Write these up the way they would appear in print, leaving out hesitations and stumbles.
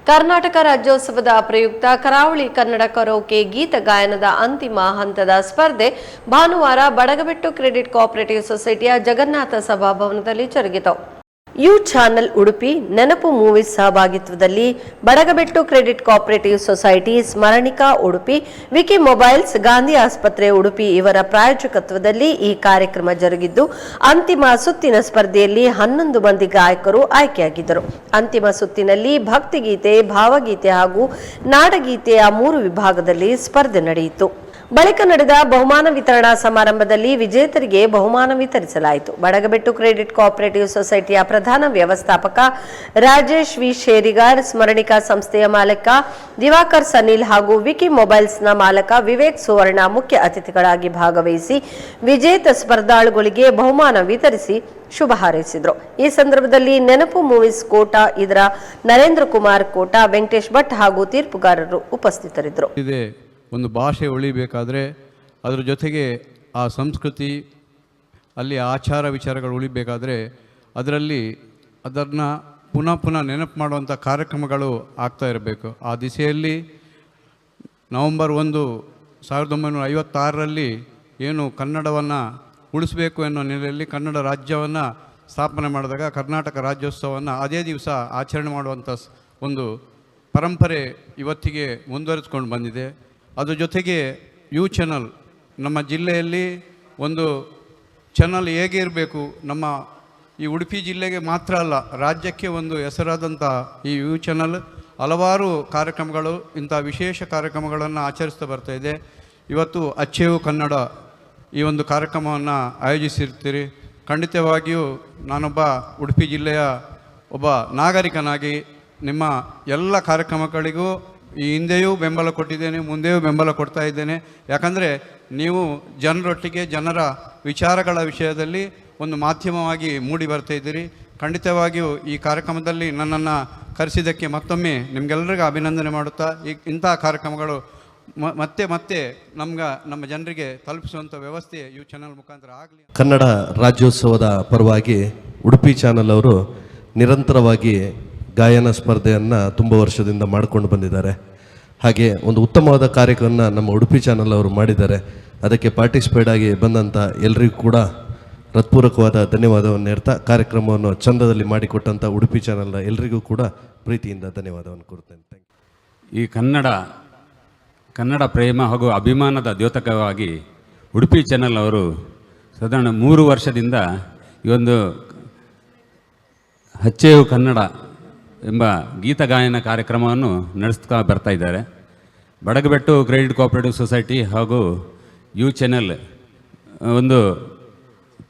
ಕರ್ನಾಟಕ ರಾಜ್ಯೋತ್ಸವದ ಪ್ರಯುಕ್ತ ಕರಾವಳಿ ಕನ್ನಡ ಕರೋಕೆ ಗೀತ ಗಾಯನದ ಅಂತಿಮ ಹಂತದ ಸ್ಪರ್ಧೆ ಭಾನುವಾರ ಬಡಗಬೆಟ್ಟು ಕ್ರೆಡಿಟ್ ಕೋಆಪರೇಟಿವ್ ಸೊಸೈಟಿಯ ಜಗನ್ನಾಥ ಸಭಾಭವನದಲ್ಲಿ ಜರುಗಿತು. U channel Udupi, Nenapu movies ಸಹಭಾಗಿತ್ವದಲ್ಲಿ Badagabettu credit cooperative society, Smaranika Udupi, Vicky mobiles, Gandhi ಆಸ್ಪತ್ರೆ ಉಡುಪಿ ಇವರ ಪ್ರಾಯೋಜಕತ್ವದಲ್ಲಿ ಈ ಕಾರ್ಯಕ್ರಮ ಜರುಗಿದ್ದು, ಅಂತಿಮ ಸುತ್ತಿನ ಸ್ಪರ್ಧೆಯಲ್ಲಿ 11 ಮಂದಿ ಗಾಯಕರು ಆಯ್ಕೆಯಾಗಿದ್ದರು. ಅಂತಿಮ ಸುತ್ತಿನಲ್ಲಿ ಭಕ್ತಿಗೀತೆ, ಭಾವಗೀತೆ ಹಾಗೂ ನಾಡಗೀತೆಯ 3 ವಿಭಾಗದಲ್ಲಿ ಸ್ಪರ್ಧೆ ನಡೆಯಿತು. ಬಳಿಕ ನಡೆದ ಬಹುಮಾನ ವಿತರಣಾ ಸಮಾರಂಭದಲ್ಲಿ ವಿಜೇತರಿಗೆ ಬಹುಮಾನ ವಿತರಿಸಲಾಯಿತು. ಬಡಗಬೆಟ್ಟು ಕ್ರೆಡಿಟ್ ಕೋಆಪರೇಟಿವ್ ಸೊಸೈಟಿಯ ಪ್ರಧಾನ ವ್ಯವಸ್ಥಾಪಕ ರಾಜೇಶ್ ವಿ ಶೇರಿಗಾರ್, ಸ್ಮರಣಿಕಾ ಸಂಸ್ಥೆಯ ಮಾಲಕ ದಿವಾಕರ್ ಸನಿಲ್ ಹಾಗೂ ವಿಕಿ ಮೊಬೈಲ್ಸ್ನ ಮಾಲಕ ವಿವೇಕ್ ಸುವರ್ಣ ಮುಖ್ಯ ಅತಿಥಿಗಳಾಗಿ ಭಾಗವಹಿಸಿ ವಿಜೇತ ಸ್ಪರ್ಧಾಳುಗಳಿಗೆ ಬಹುಮಾನ ವಿತರಿಸಿ ಶುಭ ಹಾರೈಸಿದರು. ಈ ಸಂದರ್ಭದಲ್ಲಿ ನೆನಪು ಮೂವೀಸ್ ಕೋಟಾ ಇದರ ನರೇಂದ್ರ ಕುಮಾರ್ ಕೋಟಾ, ವೆಂಕಟೇಶ್ ಭಟ್ ಹಾಗೂ ತೀರ್ಪುಗಾರರು ಉಪಸ್ಥಿತರಿದ್ದರು. ಒಂದು ಭಾಷೆ ಉಳಿಬೇಕಾದ್ರೆ ಅದರ ಜೊತೆಗೆ ಆ ಸಂಸ್ಕೃತಿ, ಅಲ್ಲಿ ಆಚಾರ ವಿಚಾರಗಳು ಉಳಿಬೇಕಾದ್ರೆ ಅದನ್ನು ಪುನಃ ನೆನಪು ಮಾಡುವಂಥ ಕಾರ್ಯಕ್ರಮಗಳು ಆಗ್ತಾ ಇರಬೇಕು. ಆ ದಿಸೆಯಲ್ಲಿ ನವೆಂಬರ್ 1, 1956ರಲ್ಲಿ ಏನು ಕನ್ನಡವನ್ನು ಉಳಿಸಬೇಕು ಎನ್ನುವ ನೆಲೆಯಲ್ಲಿ ಕನ್ನಡ ರಾಜ್ಯವನ್ನು ಸ್ಥಾಪನೆ ಮಾಡಿದಾಗ ಕರ್ನಾಟಕ ರಾಜ್ಯೋತ್ಸವವನ್ನು ಅದೇ ದಿವಸ ಆಚರಣೆ ಮಾಡುವಂಥ ಒಂದು ಪರಂಪರೆ ಇವತ್ತಿಗೆ ಮುಂದುವರಿಸ್ಕೊಂಡು ಬಂದಿದೆ. ಅದ್ರ ಜೊತೆಗೆ ಯು ಚಾನಲ್ ನಮ್ಮ ಜಿಲ್ಲೆಯಲ್ಲಿ ಒಂದು ಚಾನಲ್ ಹೇಗೆ ಇರಬೇಕು, ನಮ್ಮ ಈ ಉಡುಪಿ ಜಿಲ್ಲೆಗೆ ಮಾತ್ರ ಅಲ್ಲ ರಾಜ್ಯಕ್ಕೆ ಒಂದು ಹೆಸರಾದಂಥ ಈ ಯು ಚಾನಲ್ ಹಲವಾರು ಕಾರ್ಯಕ್ರಮಗಳು, ಇಂಥ ವಿಶೇಷ ಕಾರ್ಯಕ್ರಮಗಳನ್ನು ಆಚರಿಸ್ತಾ ಬರ್ತಾಯಿದೆ. ಇವತ್ತು ಅಚ್ಚೇವು ಕನ್ನಡ ಈ ಒಂದು ಕಾರ್ಯಕ್ರಮವನ್ನು ಆಯೋಜಿಸಿರ್ತೀರಿ. ಖಂಡಿತವಾಗಿಯೂ ನಾನೊಬ್ಬ ಉಡುಪಿ ಜಿಲ್ಲೆಯ ಒಬ್ಬ ನಾಗರಿಕನಾಗಿ ನಿಮ್ಮ ಎಲ್ಲ ಕಾರ್ಯಕ್ರಮಗಳಿಗೂ ಈ ಹಿಂದೆಯೂ ಬೆಂಬಲ ಕೊಟ್ಟಿದ್ದೇನೆ, ಮುಂದೆಯೂ ಬೆಂಬಲ ಕೊಡ್ತಾ ಇದ್ದೇನೆ. ಯಾಕಂದರೆ ನೀವು ಜನರೊಟ್ಟಿಗೆ ಜನರ ವಿಚಾರಗಳ ವಿಷಯದಲ್ಲಿ ಒಂದು ಮಾಧ್ಯಮವಾಗಿ ಮೂಡಿ ಬರ್ತಾ ಇದ್ದೀರಿ. ಖಂಡಿತವಾಗಿಯೂ ಈ ಕಾರ್ಯಕ್ರಮದಲ್ಲಿ ನನ್ನನ್ನು ಕರೆಸಿದ್ದಕ್ಕೆ ಮತ್ತೊಮ್ಮೆ ನಿಮಗೆಲ್ಲರಿಗೂ ಅಭಿನಂದನೆ ಮಾಡುತ್ತಾ ಇಂಥ ಕಾರ್ಯಕ್ರಮಗಳು ಮತ್ತೆ ನಮ್ಮ ಜನರಿಗೆ ತಲುಪಿಸುವಂಥ ವ್ಯವಸ್ಥೆ ಯು ಚಾನಲ್ ಮುಖಾಂತರ ಆಗಲಿ. ಕನ್ನಡ ರಾಜ್ಯೋತ್ಸವದ ಪರವಾಗಿ ಉಡುಪಿ ಚಾನಲ್ ಅವರು ನಿರಂತರವಾಗಿ ಗಾಯನ ಸ್ಪರ್ಧೆಯನ್ನು ತುಂಬ ವರ್ಷದಿಂದ ಮಾಡಿಕೊಂಡು ಬಂದಿದ್ದಾರೆ. ಹಾಗೆ ಒಂದು ಉತ್ತಮವಾದ ಕಾರ್ಯಕ್ರಮವನ್ನು ನಮ್ಮ ಉಡುಪಿ ಚಾನಲ್ ಅವರು ಮಾಡಿದ್ದಾರೆ. ಅದಕ್ಕೆ ಪಾರ್ಟಿಸಿಪೇಟ್ ಆಗಿ ಬಂದಂಥ ಎಲ್ಲರಿಗೂ ಕೂಡ ಹೃತ್ಪೂರ್ವಕವಾದ ಧನ್ಯವಾದವನ್ನು ಹೇಳ್ತಾ ಕಾರ್ಯಕ್ರಮವನ್ನು ಚಂದದಲ್ಲಿ ಮಾಡಿಕೊಟ್ಟಂಥ ಉಡುಪಿ ಚಾನಲ್ನ ಎಲ್ಲರಿಗೂ ಕೂಡ ಪ್ರೀತಿಯಿಂದ ಧನ್ಯವಾದವನ್ನು ಕೊಡ್ತೇನೆ. ಈ ಕನ್ನಡ ಪ್ರೇಮ ಹಾಗೂ ಅಭಿಮಾನದ ದ್ಯೋತಕವಾಗಿ ಉಡುಪಿ ಚಾನಲ್ ಅವರು ಸಾಧಾರಣ 3 ವರ್ಷದಿಂದ ಈ ಒಂದು ಅಚ್ಚೇವು ಕನ್ನಡ ಎಂಬ ಗೀತಗಾಯನ ಕಾರ್ಯಕ್ರಮವನ್ನು ನಡೆಸ್ತಾ ಬರ್ತಾ ಇದ್ದಾರೆ. ಬಡಗಬೆಟ್ಟು ಕ್ರೆಡಿಟ್ ಕೋಆಪರೇಟಿವ್ ಸೊಸೈಟಿ ಹಾಗೂ ಯು ಚಾನೆಲ್ ಒಂದು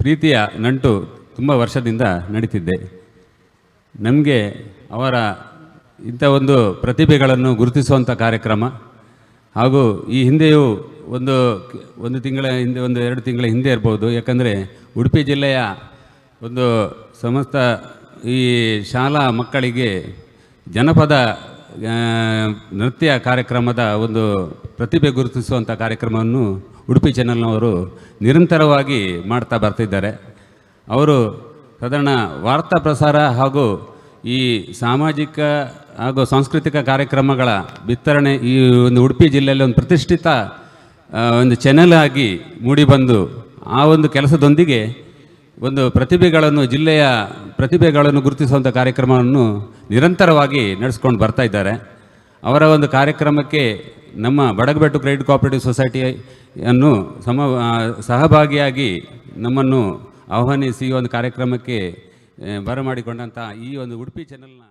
ಪ್ರೀತಿಯ ನಂಟು ತುಂಬ ವರ್ಷದಿಂದ ನಡೀತಿದ್ದೆ. ನಮಗೆ ಅವರ ಇಂಥ ಒಂದು ಪ್ರತಿಭೆಗಳನ್ನು ಗುರುತಿಸುವಂಥ ಕಾರ್ಯಕ್ರಮ ಹಾಗೂ ಈ ಹಿಂದೆಯೂ ಒಂದು ತಿಂಗಳ ಹಿಂದೆ, 2 ತಿಂಗಳ ಹಿಂದೆ ಇರ್ಬೋದು. ಯಾಕಂದರೆ ಉಡುಪಿ ಜಿಲ್ಲೆಯ ಒಂದು ಸಮಸ್ತ ಈ ಶಾಲಾ ಮಕ್ಕಳಿಗೆ ಜನಪದ ನೃತ್ಯ ಕಾರ್ಯಕ್ರಮದ ಒಂದು ಪ್ರತಿಭೆ ಗುರುತಿಸುವಂಥ ಕಾರ್ಯಕ್ರಮವನ್ನು ಉಡುಪಿ ಚಾನಲ್ನವರು ನಿರಂತರವಾಗಿ ಮಾಡ್ತಾ ಬರ್ತಿದ್ದಾರೆ. ಅವರು ಸಾಧಾರಣ ವಾರ್ತಾ ಪ್ರಸಾರ ಹಾಗೂ ಈ ಸಾಮಾಜಿಕ ಹಾಗೂ ಸಾಂಸ್ಕೃತಿಕ ಕಾರ್ಯಕ್ರಮಗಳ ವಿತರಣೆ ಈ ಒಂದು ಉಡುಪಿ ಜಿಲ್ಲೆಯಲ್ಲಿ ಒಂದು ಪ್ರತಿಷ್ಠಿತ ಒಂದು ಚಾನೆಲ್ ಆಗಿ ಮೂಡಿಬಂದು ಆ ಒಂದು ಕೆಲಸದೊಂದಿಗೆ ಒಂದು ಜಿಲ್ಲೆಯ ಪ್ರತಿಭೆಗಳನ್ನು ಗುರುತಿಸುವಂಥ ಕಾರ್ಯಕ್ರಮವನ್ನು ನಿರಂತರವಾಗಿ ನಡೆಸ್ಕೊಂಡು ಬರ್ತಾ ಇದ್ದಾರೆ. ಅವರ ಒಂದು ಕಾರ್ಯಕ್ರಮಕ್ಕೆ ನಮ್ಮ ಬಡಗಬೆಟ್ಟು ಕ್ರೆಡಿಟ್ ಕೋಆಪರೇಟಿವ್ ಸೊಸೈಟಿಯನ್ನು ಸಹಭಾಗಿಯಾಗಿ ನಮ್ಮನ್ನು ಆಹ್ವಾನಿಸಿ ಒಂದು ಕಾರ್ಯಕ್ರಮಕ್ಕೆ ಬರಮಾಡಿಕೊಂಡಂಥ ಈ ಒಂದು ಉಡುಪಿ ಚಾನೆಲ್ನ